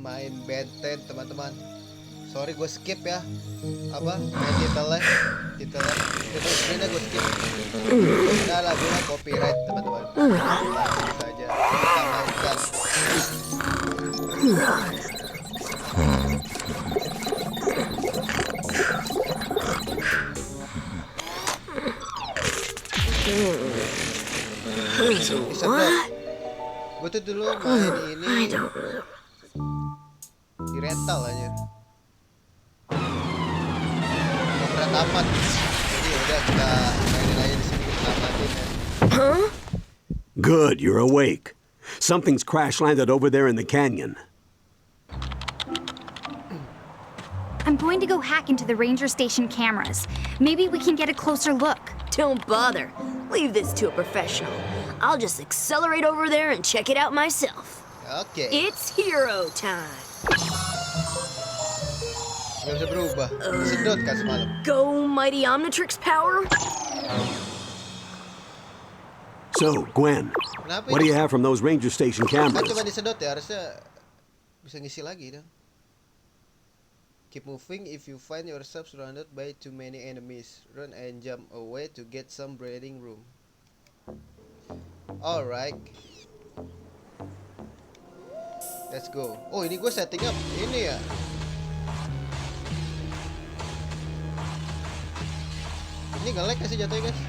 main Benten teman-teman. Sorry gue skip ya. Apa? Main titelnya title screennya gue skip. Ada lagunya copyright teman-teman. Langsung saja kita mainkan. Gue tuh dulu main ini di rental aja. Gak berat amat. Jadi udah kita mainin aja di sini, kita amatin ya. Good, you're awake. Something's crash landed over there in the canyon. I'm going to go hack into the ranger station cameras. Maybe we can get a closer look. Don't bother. Leave this to a professional. I'll just accelerate over there and check it out myself. Oke. It's hero time. Gak bisa berubah. Sedot kan semalam. Go, mighty Omnitrix power. So, Gwen, Kenapa what do ini? you have from those ranger station Kan cameras? cuma disedot ya, harusnya bisa ngisi lagi dong. Keep moving if you find yourself surrounded by too many enemies. Run and jump away to get some breathing room. Alright. Let's go. Oh, ini gue setting up ini ya. Ini nge-lag gak sih jatuhnya guys?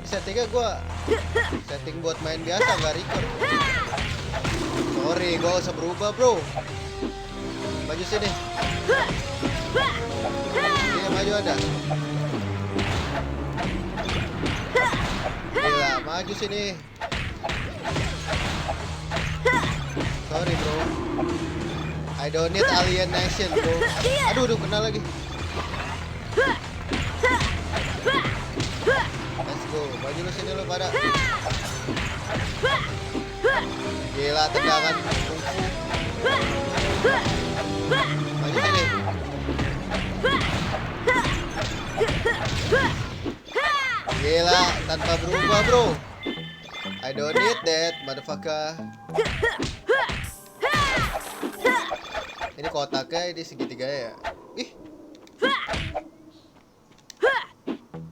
Settingnya gue setting buat main biasa, gak record. Sorry, gue gak usah berubah bro. Maju sini. Sini maju ada. Gila, maju sini. Sorry bro. I don't need alienation bro. Aduh, kena lagi. Let's go, maju lu sini lu pada. Gila, tendangan kungfu. Maju sini. Gila, tanpa berubah bro. I don't need that, motherfucker. Ini kotaknya, ini segitiga ya. Ih.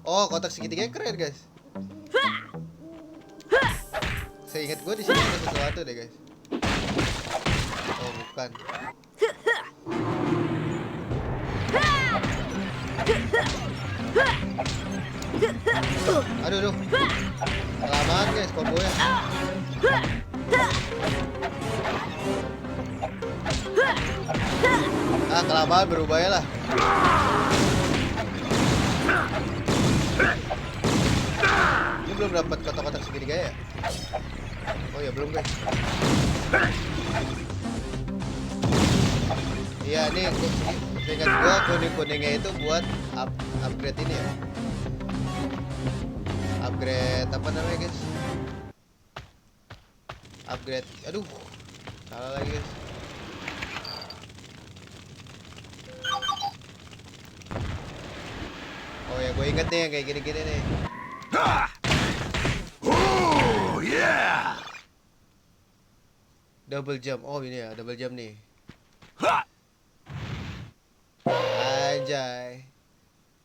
Oh, kotak segitiga keren guys. Seingat gue di sini ada sesuatu deh guys. Oh bukan. Aduh. Kelamaan guys kombonya. Kelamaan berubah ya lah. Ini belum dapat kotak-kotak segitiga ya? Oh ya belum guys. Iya nih, seingat gua kuning-kuningnya itu buat upgrade ini ya. Upgrade apa namanya guys? Upgrade, aduh, salah lagi guys. Oh ya, gue inget nih yang kayak gini-gini nih. Oh, yeah! Double jump, oh ini ya, double jump nih. Anjay.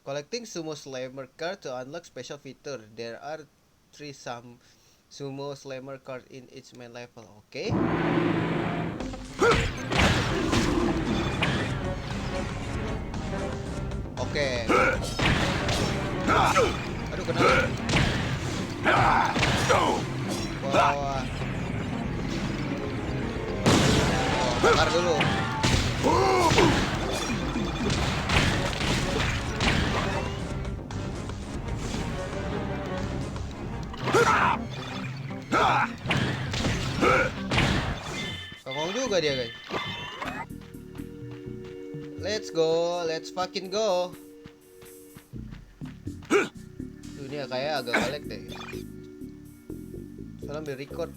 Collecting sumo slammer card to unlock special feature. There are 3 sumo slammer card in each main level. Oke. Oke. Aduh kena. Bawah. Bakar dulu. Songong juga dia guys. Let's go, let's fucking go. Ini kayak agak galak deh. Soalnya ambil record.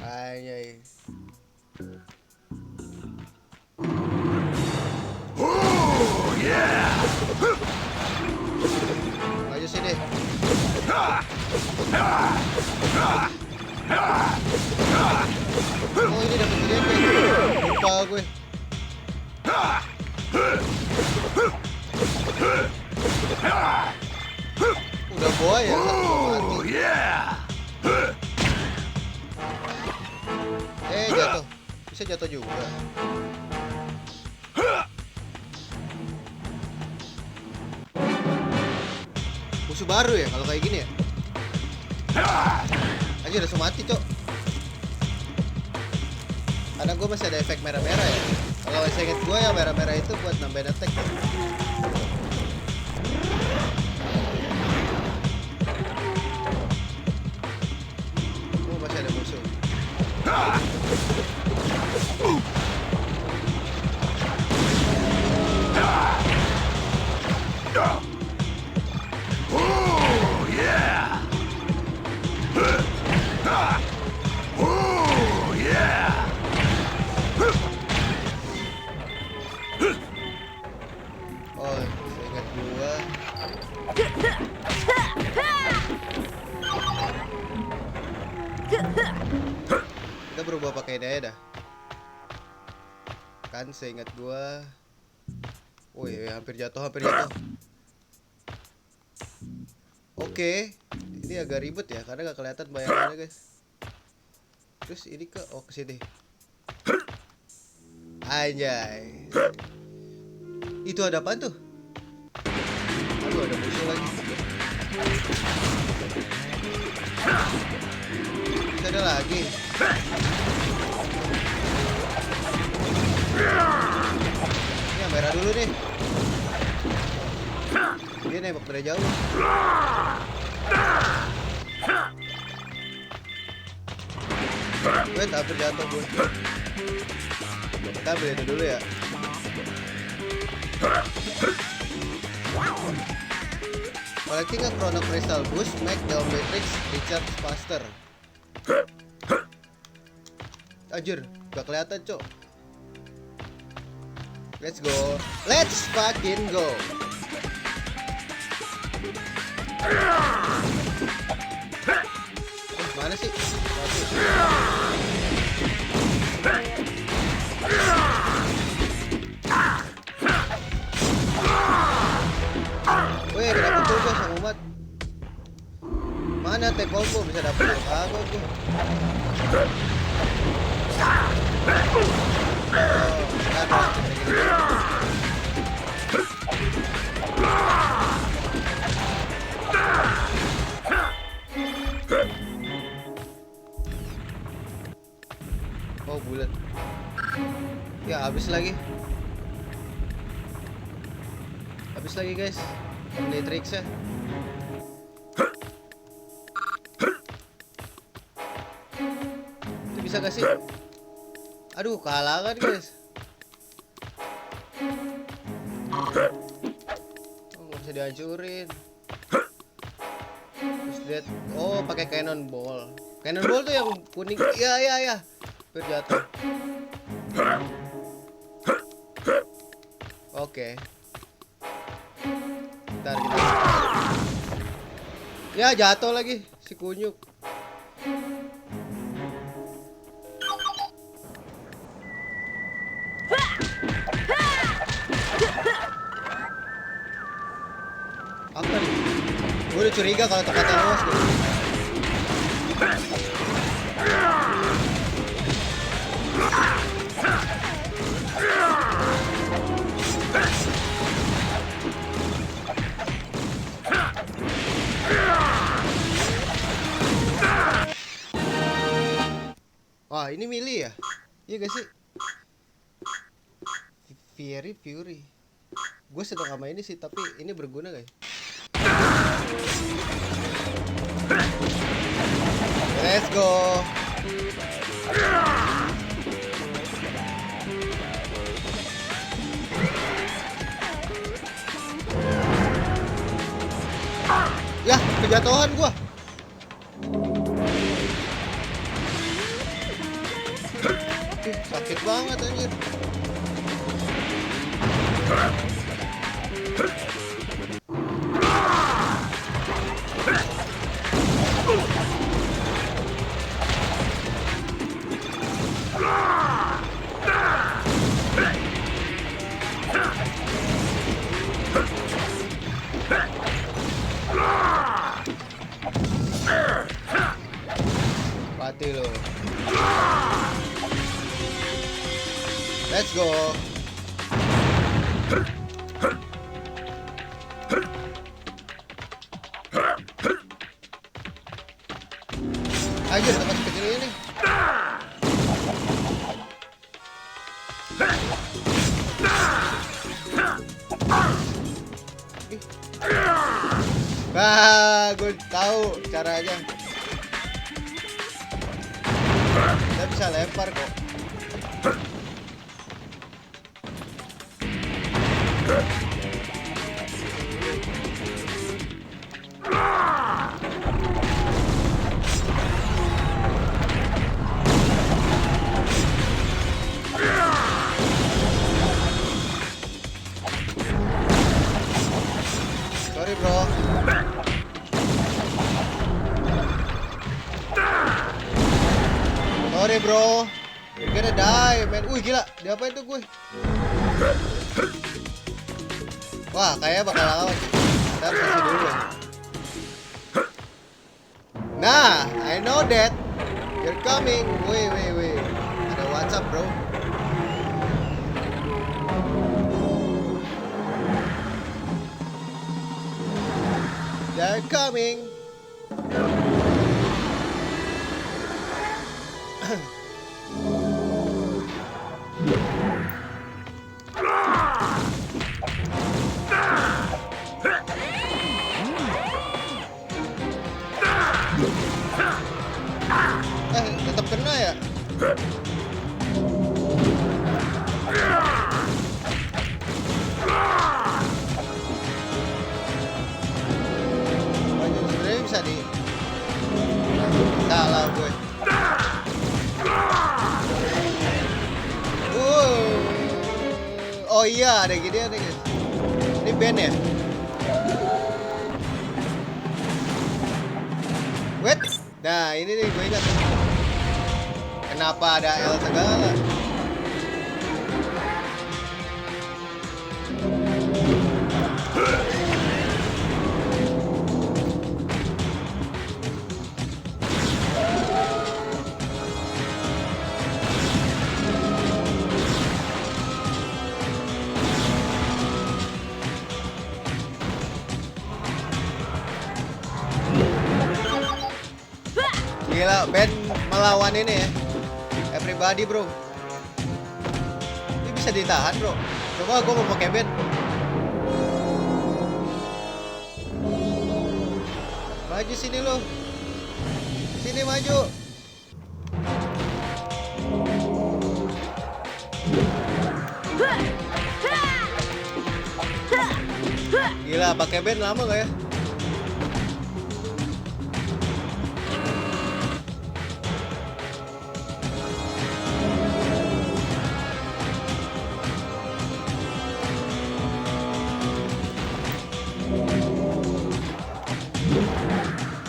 Anjay. Oh, yeah! Maju sini. Oh, ini dapat dia guys. Lupa gue. Udah boy ya, satu mati. Jatuh. Bisa jatuh juga. Musuh baru ya kalau kayak gini ya. Aja udah mati, Cok. Karena gue masih ada efek merah-merah ya. Kalau saya inget gue yang merah-merah itu buat nambahin attack. Oh, masih ada musuh. Oh, saya ingat gua. Kita berubah pakai daya dah. Kan saya ingat gua. Oh iya, hampir jatuh. Oke, ini agak ribet ya karena gak kelihatan bayangannya guys. Terus ini ke sini. Anjay. Itu ada apa tuh? Aduh, ada musuh lagi. Bisa ada lagi. Ini yang merah dulu nih. Dia nembak dari jauh. Gue tak jatuh gue. Kita ambil itu dulu ya. Collecting a Chrono Crystal boost make the Omnitrix recharge faster. Anjir, gak kelihatan, Cok. Let's go. Let's fucking go. Mana sih? Weh, dapet juga sama umat. Mana teh combo bisa dapet apa gue? Oh, bulat. Ya, habis lagi. Habis lagi, guys. Omnitrix-nya. Itu bisa gak sih? Aduh, kalah kan, guys. Oh, nggak bisa dihancurin. Terus lihat, oh, pakai cannonball. Cannonball tuh yang kuning. Iya. Berjatuh. Oke. Bentar kita. Ya, jatuh lagi si kunyuk. Apa nih? Gue udah curiga kalau tempatnya luas nih. Wah, ini milih ya? Iya gak sih? Fury. Gue sedang sama ini sih, tapi ini berguna gak ya? Let's go. Ya, kejatuhan gua. Sakit banget anjir. Mati lo. Let's go. Ayo tempat kecil ini. Gue tahu caranya. Kita bisa lempar kok. Sorry bro. Sorry bro. You're gonna die man. Wih gila, diapain tuh gue? Wah kayaknya bakal lawan. Kita harus kasih dulu ya. Nah, I know that. You're coming. Wait. Ada WhatsApp bro. They're coming. Tetap kena ya? Sebenarnya bisa di kalah gue. Oh iya, ada gini guys. Ini band ya? Wait. Nah, ini nih gue ingat. Kenapa ada L segala? Gila, Ben melawan ini ya. Everybody bro. Ini bisa ditahan bro. Coba gue mau pakai Ben. Maju sini lo. Sini maju. Gila, pakai Ben lama gak ya?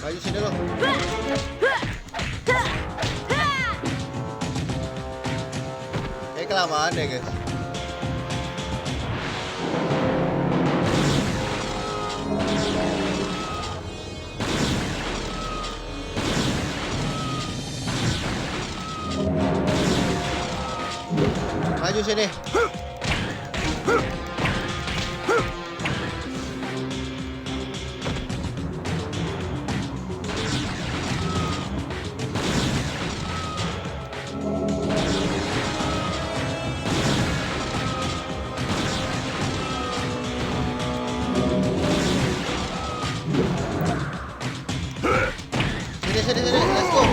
Maju sini lo. Kayak kelamaan deh guys. Maju sini. Sini, let's go.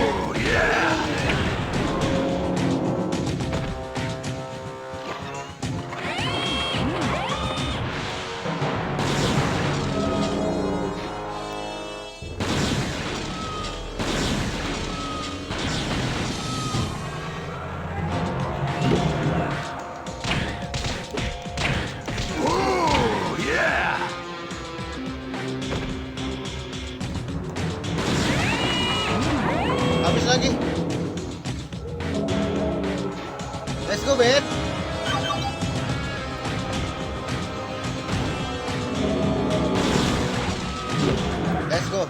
Habis lagi. Let's go, Ben. Let's go.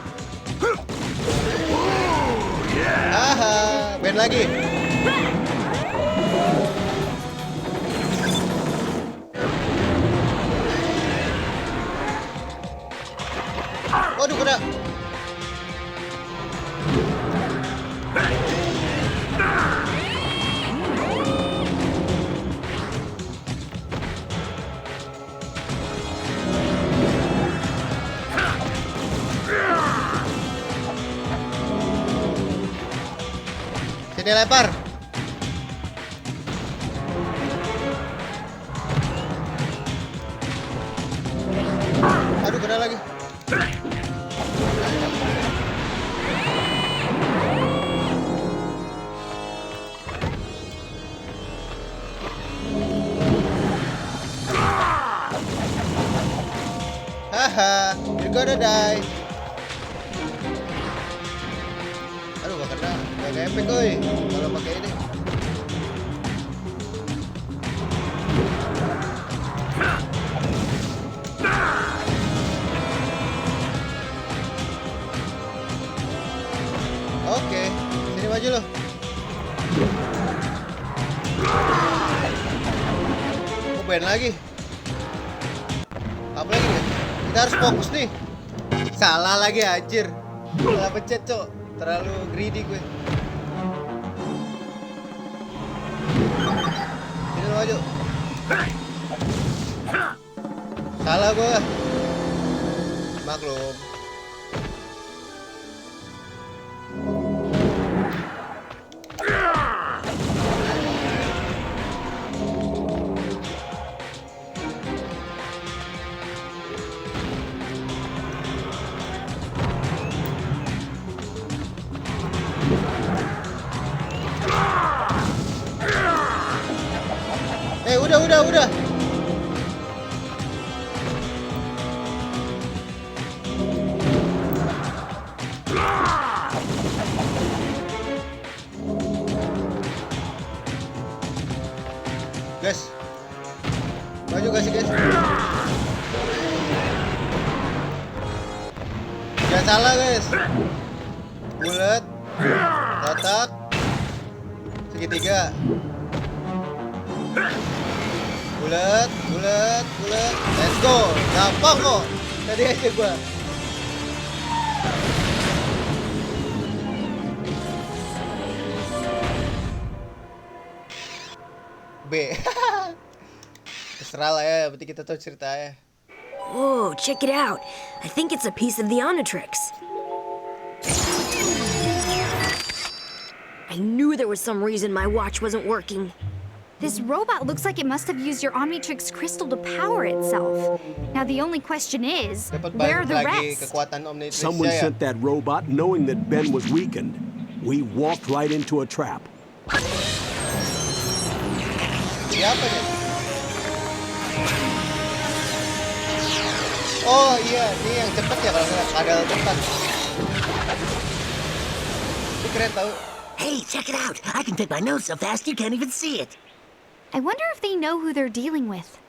Ben lagi. Waduh, kena. Sini lempar. Aduh, kena lagi. Haha, you're gonna die. Aduh, gak kena. Gak efek, coy. Kalau pakai ini. Oke, sini maju lo. Ben lagi. Apa lagi nih? Kita harus fokus nih. Salah lagi anjir. Salah pencet, Cok. Terlalu greedy gue. Sini lo maju. Salah gue. Maklum. Udah. Guys. Maju gak sih, guys? Jangan salah, guys. Bulat, kotak, segitiga. Bulat. Let's go. Gampang kok. Tadi aja gua. B. Terserah lah ya, berarti kita tahu ceritanya. Whoa, check it out. I think it's a piece of the Omnitrix. I knew there was some reason my watch wasn't working. This robot looks like it must have used your Omnitrix crystal to power itself. Now the only question is, Dapat where are balik the lagi rest? kekuatan Omnitrix Someone ya. sent that robot knowing that Ben was weakened. We walked right into a trap. Siapa nih? Oh iya, ini yang cepet ya kalau nggak kadal cepat. Ini keren tau. Hey, check it out. I can take my nose so fast you can't even see it. I wonder if they know who they're dealing with.